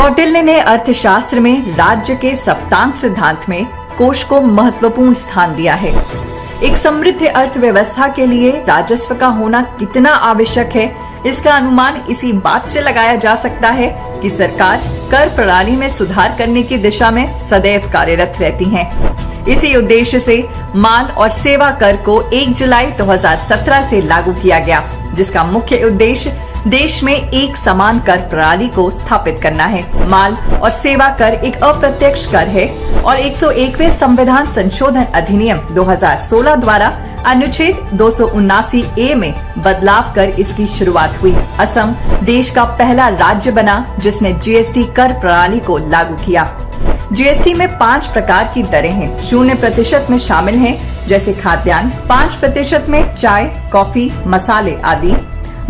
कौटिल्य ने अर्थशास्त्र में राज्य के सप्तांग सिद्धांत में कोष को महत्वपूर्ण स्थान दिया है। एक समृद्ध अर्थव्यवस्था के लिए राजस्व का होना कितना आवश्यक है, इसका अनुमान इसी बात से लगाया जा सकता है कि सरकार कर प्रणाली में सुधार करने की दिशा में सदैव कार्यरत रहती है। इसी उद्देश्य से माल और सेवा कर को 1 जुलाई 2017 से लागू किया गया, जिसका मुख्य उद्देश्य देश में एक समान कर प्रणाली को स्थापित करना है। माल और सेवा कर एक अप्रत्यक्ष कर है और 101वें संविधान संशोधन अधिनियम 2016 द्वारा अनुच्छेद 279A में बदलाव कर इसकी शुरुआत हुई। असम देश का पहला राज्य बना जिसने जीएसटी कर प्रणाली को लागू किया। जीएसटी में 5 प्रकार की दरें हैं। 0% में शामिल हैं जैसे खाद्यान्न, 5% में चाय, कॉफी, मसाले आदि,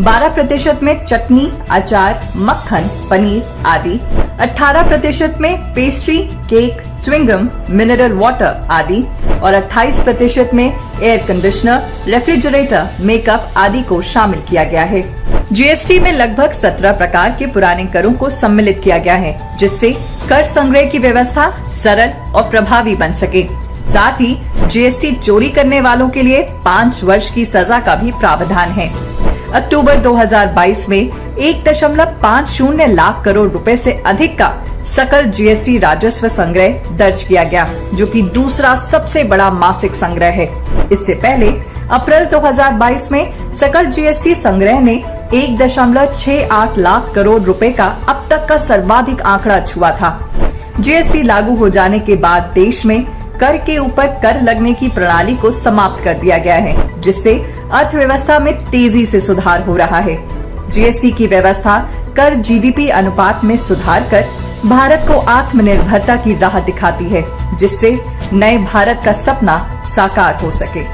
12% में चटनी, अचार, मक्खन, पनीर आदि, 18% में pastry, cake, chewing gum, mineral water आदि और 28% में एयर कंडीशनर, रेफ्रिजरेटर, मेकअप आदि को शामिल किया गया है। जीएसटी में लगभग 17 प्रकार के पुराने करों को सम्मिलित किया गया है, जिससे कर संग्रह की व्यवस्था सरल और प्रभावी बन सके। साथ ही जीएसटी चोरी करने वालों के लिए 5 वर्ष की सजा का भी प्रावधान है। अक्टूबर 2022 में 1.50 लाख करोड़ रुपए से अधिक का सकल जीएसटी राजस्व संग्रह दर्ज किया गया, जो कि दूसरा सबसे बड़ा मासिक संग्रह है। इससे पहले अप्रैल 2022 में सकल जीएसटी संग्रह ने 1.68 लाख करोड़ रुपए का अब तक का सर्वाधिक आंकड़ा छुआ था। जीएसटी लागू हो जाने के बाद देश में कर के ऊपर कर लगने की प्रणाली को समाप्त कर दिया गया है, जिससे अर्थव्यवस्था में तेजी से सुधार हो रहा है। जीएसटी की व्यवस्था कर जीडीपी अनुपात में सुधार कर भारत को आत्मनिर्भरता की राह दिखाती है, जिससे नए भारत का सपना साकार हो सके।